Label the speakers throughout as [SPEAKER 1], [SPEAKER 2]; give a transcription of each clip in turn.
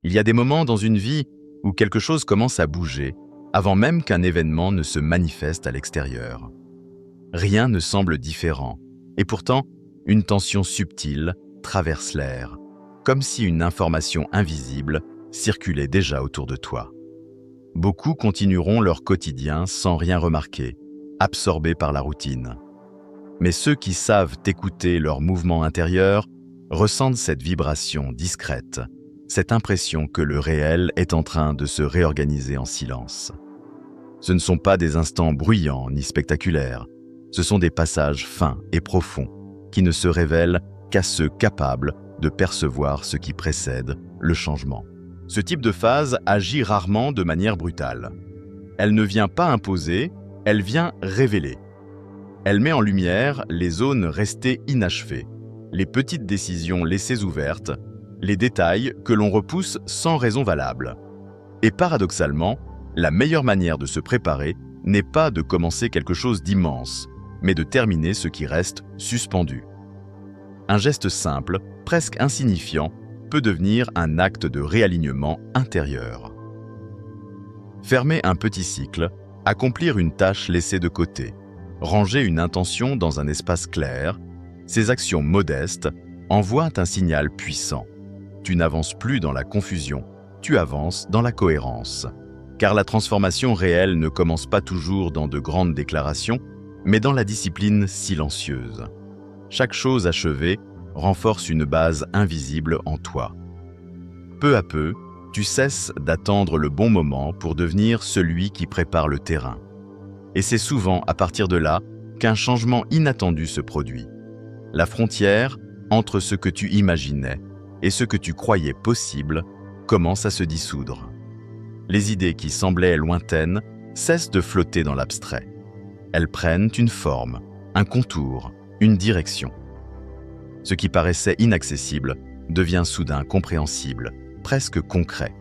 [SPEAKER 1] Il y a des moments dans une vie où quelque chose commence à bouger avant même qu'un événement ne se manifeste à l'extérieur. Rien ne semble différent, et pourtant, une tension subtile traverse l'air, comme si une information invisible circulait déjà autour de toi. Beaucoup continueront leur quotidien sans rien remarquer, absorbés par la routine. Mais ceux qui savent écouter leur mouvement intérieur ressentent cette vibration discrète, cette impression que le réel est en train de se réorganiser en silence. Ce ne sont pas des instants bruyants ni spectaculaires, ce sont des passages fins et profonds qui ne se révèlent qu'à ceux capables de percevoir ce qui précède le changement. Ce type de phase agit rarement de manière brutale. Elle ne vient pas imposer, elle vient révéler. Elle met en lumière les zones restées inachevées, les petites décisions laissées ouvertes, les détails que l'on repousse sans raison valable. Et paradoxalement, la meilleure manière de se préparer n'est pas de commencer quelque chose d'immense, mais de terminer ce qui reste suspendu. Un geste simple, presque insignifiant, peut devenir un acte de réalignement intérieur. Fermer un petit cycle, accomplir une tâche laissée de côté, ranger une intention dans un espace clair, ces actions modestes envoient un signal puissant. Tu n'avances plus dans la confusion, tu avances dans la cohérence. Car la transformation réelle ne commence pas toujours dans de grandes déclarations, mais dans la discipline silencieuse. Chaque chose achevée renforce une base invisible en toi. Peu à peu, tu cesses d'attendre le bon moment pour devenir celui qui prépare le terrain. Et c'est souvent à partir de là qu'un changement inattendu se produit. La frontière entre ce que tu imaginais et ce que tu croyais possible commence à se dissoudre. Les idées qui semblaient lointaines cessent de flotter dans l'abstrait. Elles prennent une forme, un contour, une direction. Ce qui paraissait inaccessible devient soudain compréhensible, presque concret.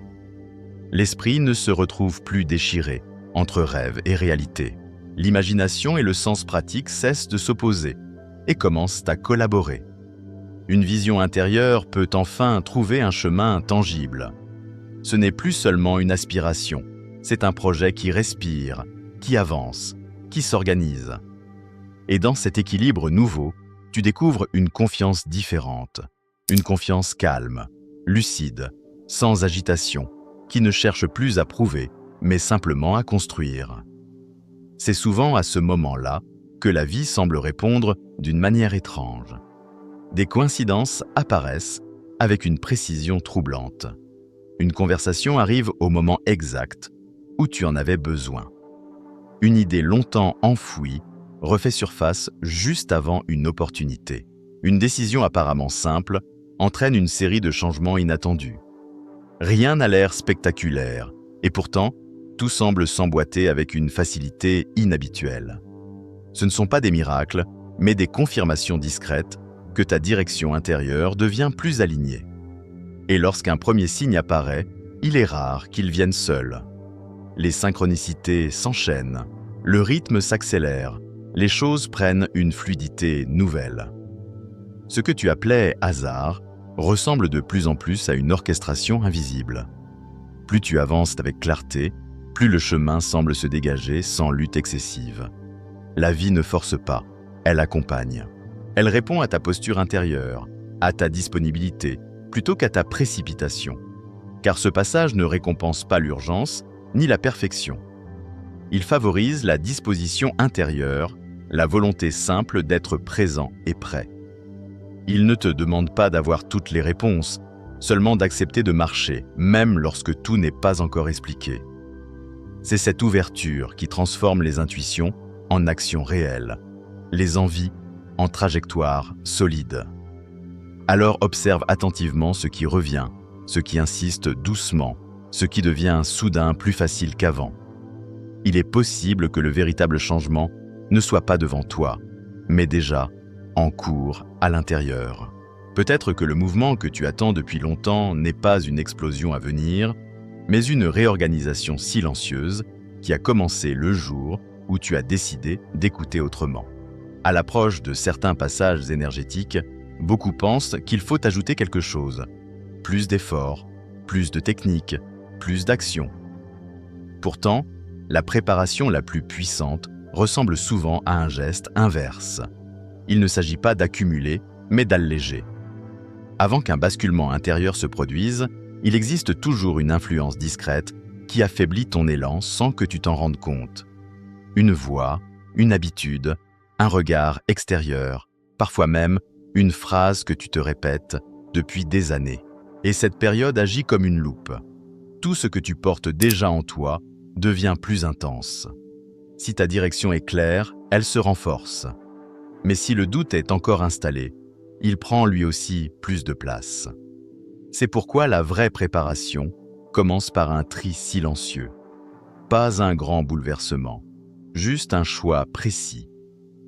[SPEAKER 1] L'esprit ne se retrouve plus déchiré entre rêve et réalité. L'imagination et le sens pratique cessent de s'opposer et commencent à collaborer. Une vision intérieure peut enfin trouver un chemin tangible. Ce n'est plus seulement une aspiration, c'est un projet qui respire, qui avance, qui s'organise. Et dans cet équilibre nouveau, tu découvres une confiance différente, une confiance calme, lucide, sans agitation, qui ne cherche plus à prouver, mais simplement à construire. C'est souvent à ce moment-là que la vie semble répondre d'une manière étrange. Des coïncidences apparaissent avec une précision troublante. Une conversation arrive au moment exact où tu en avais besoin. Une idée longtemps enfouie refait surface juste avant une opportunité. Une décision apparemment simple entraîne une série de changements inattendus. Rien n'a l'air spectaculaire, et pourtant, tout semble s'emboîter avec une facilité inhabituelle. Ce ne sont pas des miracles, mais des confirmations discrètes que ta direction intérieure devient plus alignée. Et lorsqu'un premier signe apparaît, il est rare qu'il vienne seul. Les synchronicités s'enchaînent, le rythme s'accélère, les choses prennent une fluidité nouvelle. Ce que tu appelais hasard ressemble de plus en plus à une orchestration invisible. Plus tu avances avec clarté, plus le chemin semble se dégager sans lutte excessive. La vie ne force pas, elle accompagne. Elle répond à ta posture intérieure, à ta disponibilité, plutôt qu'à ta précipitation. Car ce passage ne récompense pas l'urgence ni la perfection. Il favorise la disposition intérieure, la volonté simple d'être présent et prêt. Il ne te demande pas d'avoir toutes les réponses, seulement d'accepter de marcher, même lorsque tout n'est pas encore expliqué. C'est cette ouverture qui transforme les intuitions en actions réelles, les envies en trajectoires solides. Alors observe attentivement ce qui revient, ce qui insiste doucement, ce qui devient soudain plus facile qu'avant. Il est possible que le véritable changement ne soit pas devant toi, mais déjà en cours à l'intérieur. Peut-être que le mouvement que tu attends depuis longtemps n'est pas une explosion à venir, mais une réorganisation silencieuse qui a commencé le jour où tu as décidé d'écouter autrement. À l'approche de certains passages énergétiques, beaucoup pensent qu'il faut ajouter quelque chose, plus d'efforts, plus de technique, plus d'action. Pourtant, la préparation la plus puissante ressemble souvent à un geste inverse. Il ne s'agit pas d'accumuler, mais d'alléger. Avant qu'un basculement intérieur se produise, il existe toujours une influence discrète qui affaiblit ton élan sans que tu t'en rendes compte. Une voix, une habitude, un regard extérieur, parfois même une phrase que tu te répètes depuis des années. Et cette période agit comme une loupe. Tout ce que tu portes déjà en toi devient plus intense. Si ta direction est claire, elle se renforce. Mais si le doute est encore installé, il prend lui aussi plus de place. C'est pourquoi la vraie préparation commence par un tri silencieux. Pas un grand bouleversement, juste un choix précis.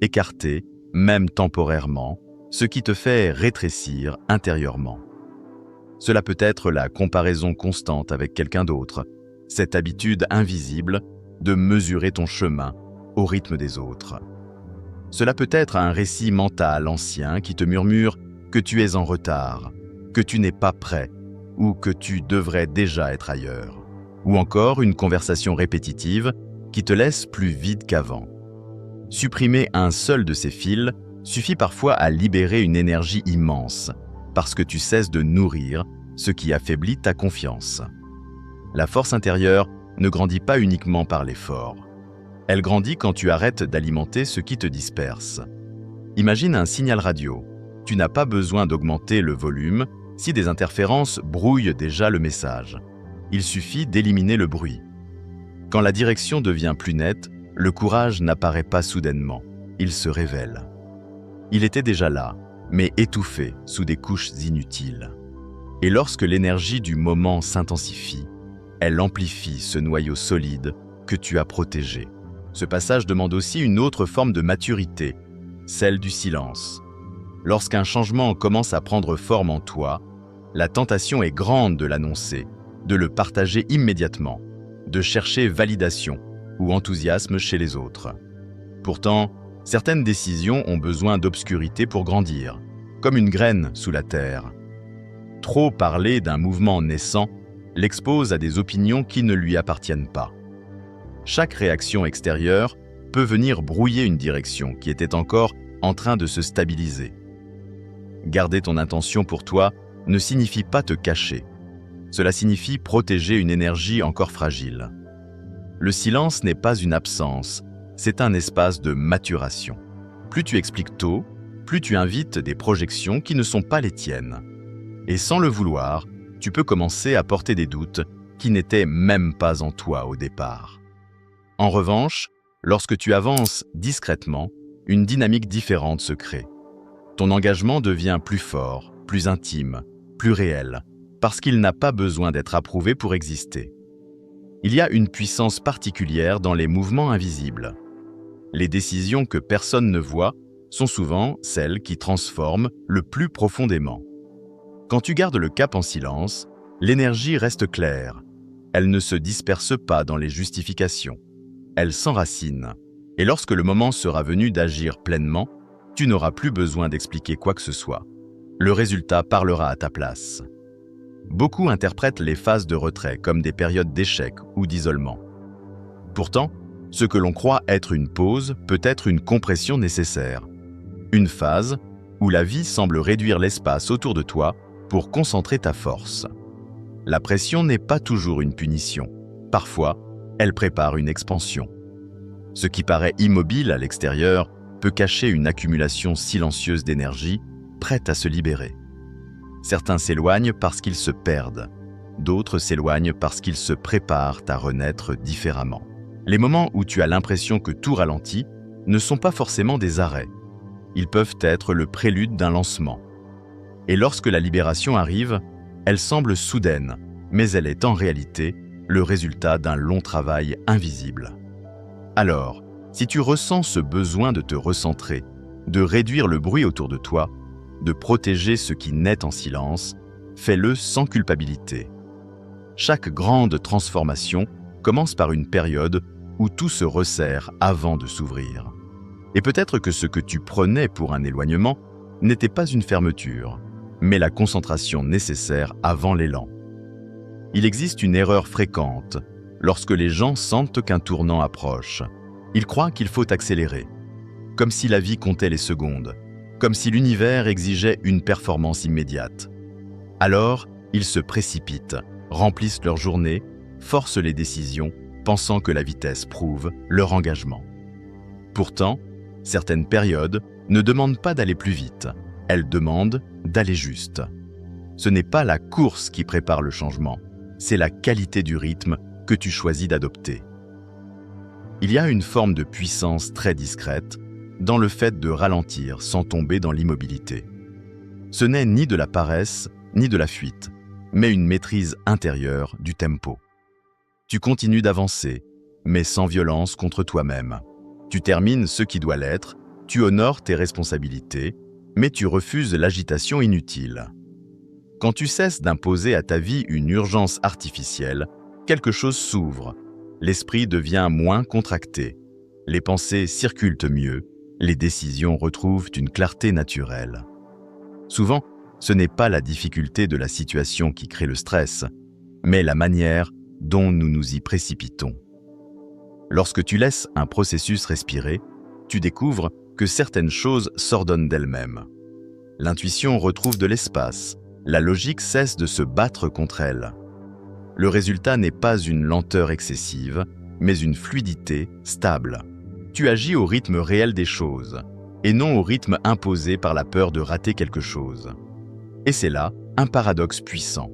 [SPEAKER 1] Écarter, même temporairement, ce qui te fait rétrécir intérieurement. Cela peut être la comparaison constante avec quelqu'un d'autre, cette habitude invisible de mesurer ton chemin au rythme des autres. Cela peut être un récit mental ancien qui te murmure que tu es en retard, que tu n'es pas prêt ou que tu devrais déjà être ailleurs. Ou encore une conversation répétitive qui te laisse plus vide qu'avant. Supprimer un seul de ces fils suffit parfois à libérer une énergie immense, parce que tu cesses de nourrir ce qui affaiblit ta confiance. La force intérieure ne grandit pas uniquement par l'effort. Elle grandit quand tu arrêtes d'alimenter ce qui te disperse. Imagine un signal radio. Tu n'as pas besoin d'augmenter le volume si des interférences brouillent déjà le message. Il suffit d'éliminer le bruit. Quand la direction devient plus nette, le courage n'apparaît pas soudainement, il se révèle. Il était déjà là, mais étouffé sous des couches inutiles. Et lorsque l'énergie du moment s'intensifie, elle amplifie ce noyau solide que tu as protégé. Ce passage demande aussi une autre forme de maturité, celle du silence. Lorsqu'un changement commence à prendre forme en toi, la tentation est grande de l'annoncer, de le partager immédiatement, de chercher validation ou enthousiasme chez les autres. Pourtant, certaines décisions ont besoin d'obscurité pour grandir, comme une graine sous la terre. Trop parler d'un mouvement naissant l'expose à des opinions qui ne lui appartiennent pas. Chaque réaction extérieure peut venir brouiller une direction qui était encore en train de se stabiliser. Garder ton intention pour toi ne signifie pas te cacher. Cela signifie protéger une énergie encore fragile. Le silence n'est pas une absence, c'est un espace de maturation. Plus tu expliques tôt, plus tu invites des projections qui ne sont pas les tiennes. Et sans le vouloir, tu peux commencer à porter des doutes qui n'étaient même pas en toi au départ. En revanche, lorsque tu avances discrètement, une dynamique différente se crée. Ton engagement devient plus fort, plus intime, plus réel, parce qu'il n'a pas besoin d'être approuvé pour exister. Il y a une puissance particulière dans les mouvements invisibles. Les décisions que personne ne voit sont souvent celles qui transforment le plus profondément. Quand tu gardes le cap en silence, l'énergie reste claire. Elle ne se disperse pas dans les justifications. Elle s'enracine. Et lorsque le moment sera venu d'agir pleinement, tu n'auras plus besoin d'expliquer quoi que ce soit. Le résultat parlera à ta place. Beaucoup interprètent les phases de retrait comme des périodes d'échec ou d'isolement. Pourtant, ce que l'on croit être une pause peut être une compression nécessaire. Une phase où la vie semble réduire l'espace autour de toi pour concentrer ta force. La pression n'est pas toujours une punition. Parfois, elle prépare une expansion. Ce qui paraît immobile à l'extérieur peut cacher une accumulation silencieuse d'énergie prête à se libérer. Certains s'éloignent parce qu'ils se perdent. D'autres s'éloignent parce qu'ils se préparent à renaître différemment. Les moments où tu as l'impression que tout ralentit ne sont pas forcément des arrêts. Ils peuvent être le prélude d'un lancement. Et lorsque la libération arrive, elle semble soudaine, mais elle est en réalité le résultat d'un long travail invisible. Alors, si tu ressens ce besoin de te recentrer, de réduire le bruit autour de toi, de protéger ce qui naît en silence, fais-le sans culpabilité. Chaque grande transformation commence par une période où tout se resserre avant de s'ouvrir. Et peut-être que ce que tu prenais pour un éloignement n'était pas une fermeture, mais la concentration nécessaire avant l'élan. Il existe une erreur fréquente lorsque les gens sentent qu'un tournant approche. Ils croient qu'il faut accélérer, comme si la vie comptait les secondes, comme si l'univers exigeait une performance immédiate. Alors, ils se précipitent, remplissent leur journée, forcent les décisions, pensant que la vitesse prouve leur engagement. Pourtant, certaines périodes ne demandent pas d'aller plus vite, elles demandent d'aller juste. Ce n'est pas la course qui prépare le changement, c'est la qualité du rythme que tu choisis d'adopter. Il y a une forme de puissance très discrète dans le fait de ralentir sans tomber dans l'immobilité. Ce n'est ni de la paresse, ni de la fuite, mais une maîtrise intérieure du tempo. Tu continues d'avancer, mais sans violence contre toi-même. Tu termines ce qui doit l'être, tu honores tes responsabilités, mais tu refuses l'agitation inutile. Quand tu cesses d'imposer à ta vie une urgence artificielle, quelque chose s'ouvre, l'esprit devient moins contracté, les pensées circulent mieux, les décisions retrouvent une clarté naturelle. Souvent, ce n'est pas la difficulté de la situation qui crée le stress, mais la manière dont nous nous y précipitons. Lorsque tu laisses un processus respirer, tu découvres que certaines choses s'ordonnent d'elles-mêmes. L'intuition retrouve de l'espace, la logique cesse de se battre contre elle. Le résultat n'est pas une lenteur excessive, mais une fluidité stable. Tu agis au rythme réel des choses, et non au rythme imposé par la peur de rater quelque chose. Et c'est là un paradoxe puissant.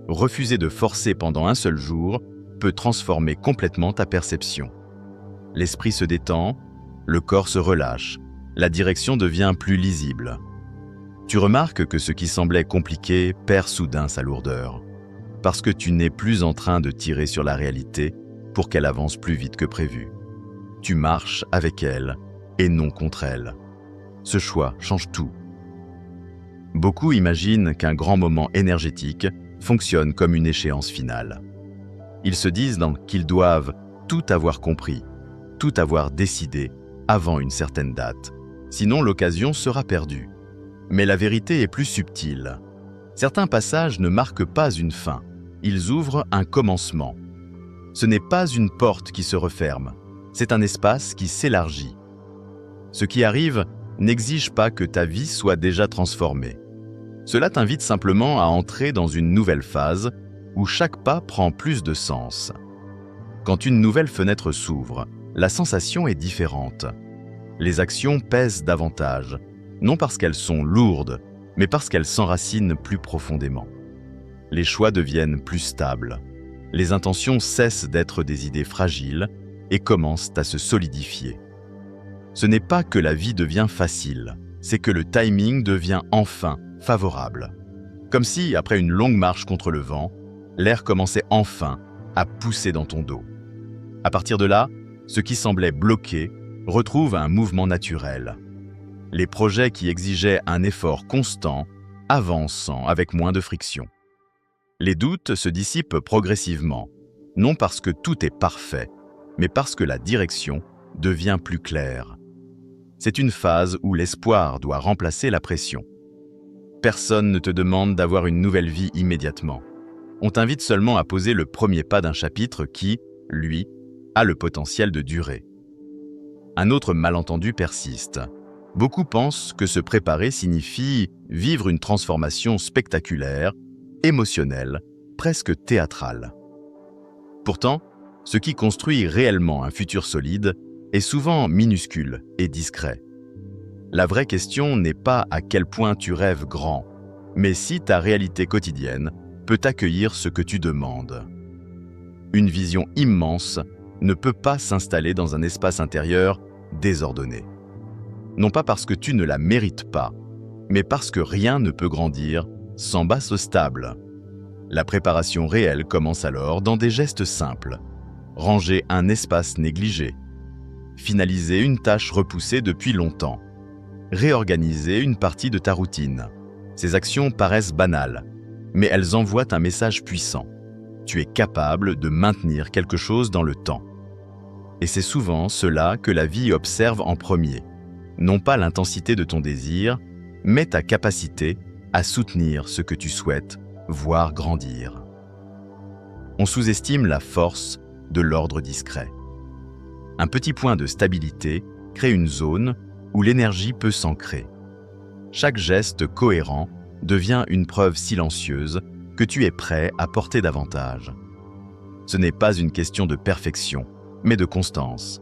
[SPEAKER 1] Refuser de forcer pendant un seul jour peut transformer complètement ta perception. L'esprit se détend, le corps se relâche, la direction devient plus lisible. Tu remarques que ce qui semblait compliqué perd soudain sa lourdeur, parce que tu n'es plus en train de tirer sur la réalité pour qu'elle avance plus vite que prévu. Tu marches avec elle et non contre elle. Ce choix change tout. Beaucoup imaginent qu'un grand moment énergétique fonctionne comme une échéance finale. Ils se disent qu'ils doivent tout avoir compris, tout avoir décidé avant une certaine date, sinon l'occasion sera perdue. Mais la vérité est plus subtile. Certains passages ne marquent pas une fin, ils ouvrent un commencement. Ce n'est pas une porte qui se referme, c'est un espace qui s'élargit. Ce qui arrive n'exige pas que ta vie soit déjà transformée. Cela t'invite simplement à entrer dans une nouvelle phase où chaque pas prend plus de sens. Quand une nouvelle fenêtre s'ouvre, la sensation est différente. Les actions pèsent davantage, non parce qu'elles sont lourdes, mais parce qu'elles s'enracinent plus profondément. Les choix deviennent plus stables. Les intentions cessent d'être des idées fragiles et commencent à se solidifier. Ce n'est pas que la vie devient facile, c'est que le timing devient enfin favorable. Comme si, après une longue marche contre le vent, l'air commençait enfin à pousser dans ton dos. À partir de là, ce qui semblait bloqué retrouve un mouvement naturel. Les projets qui exigeaient un effort constant avancent avec moins de friction. Les doutes se dissipent progressivement, non parce que tout est parfait, mais parce que la direction devient plus claire. C'est une phase où l'espoir doit remplacer la pression. Personne ne te demande d'avoir une nouvelle vie immédiatement. On t'invite seulement à poser le premier pas d'un chapitre qui, lui, a le potentiel de durer. Un autre malentendu persiste. Beaucoup pensent que se préparer signifie vivre une transformation spectaculaire, émotionnelle, presque théâtrale. Pourtant, ce qui construit réellement un futur solide est souvent minuscule et discret. La vraie question n'est pas à quel point tu rêves grand, mais si ta réalité quotidienne peut accueillir ce que tu demandes. Une vision immense ne peut pas s'installer dans un espace intérieur désordonné. Non pas parce que tu ne la mérites pas, mais parce que rien ne peut grandir sans base stable. La préparation réelle commence alors dans des gestes simples. Ranger un espace négligé. Finaliser une tâche repoussée depuis longtemps. Réorganiser une partie de ta routine. Ces actions paraissent banales, mais elles envoient un message puissant. Tu es capable de maintenir quelque chose dans le temps. Et c'est souvent cela que la vie observe en premier. Non pas l'intensité de ton désir, mais ta capacité à soutenir ce que tu souhaites voir grandir. On sous-estime la force de l'ordre discret. Un petit point de stabilité crée une zone où l'énergie peut s'ancrer. Chaque geste cohérent devient une preuve silencieuse que tu es prêt à porter davantage. Ce n'est pas une question de perfection, mais de constance.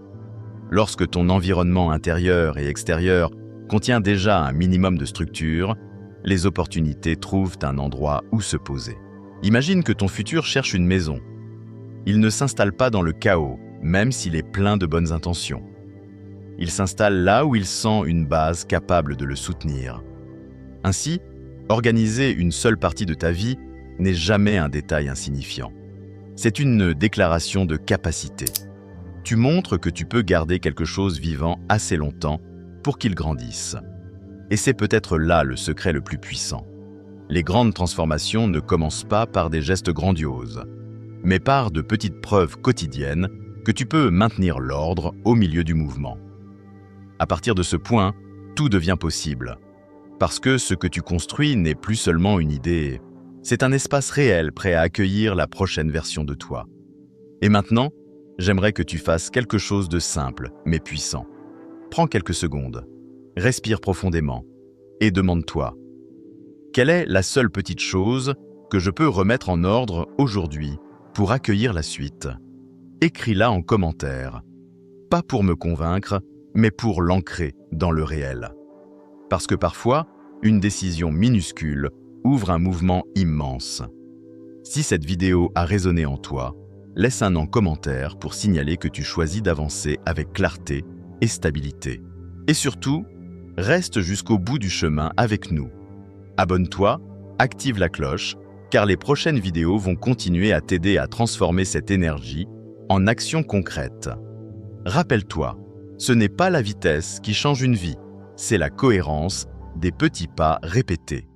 [SPEAKER 1] Lorsque ton environnement intérieur et extérieur contient déjà un minimum de structure, les opportunités trouvent un endroit où se poser. Imagine que ton futur cherche une maison. Il ne s'installe pas dans le chaos, même s'il est plein de bonnes intentions. Il s'installe là où il sent une base capable de le soutenir. Ainsi, organiser une seule partie de ta vie n'est jamais un détail insignifiant. C'est une déclaration de capacité. Tu montres que tu peux garder quelque chose vivant assez longtemps pour qu'il grandisse. Et c'est peut-être là le secret le plus puissant. Les grandes transformations ne commencent pas par des gestes grandioses, mais par de petites preuves quotidiennes que tu peux maintenir l'ordre au milieu du mouvement. À partir de ce point, tout devient possible. Parce que ce que tu construis n'est plus seulement une idée, c'est un espace réel prêt à accueillir la prochaine version de toi. Et maintenant, j'aimerais que tu fasses quelque chose de simple, mais puissant. Prends quelques secondes, respire profondément et demande-toi: quelle est la seule petite chose que je peux remettre en ordre aujourd'hui pour accueillir la suite? Écris-la en commentaire, pas pour me convaincre, mais pour l'ancrer dans le réel. Parce que parfois, une décision minuscule ouvre un mouvement immense. Si cette vidéo a résonné en toi, laisse un en commentaire pour signaler que tu choisis d'avancer avec clarté et stabilité. Et surtout, reste jusqu'au bout du chemin avec nous. Abonne-toi, active la cloche, car les prochaines vidéos vont continuer à t'aider à transformer cette énergie en action concrète. Rappelle-toi, ce n'est pas la vitesse qui change une vie, c'est la cohérence des petits pas répétés.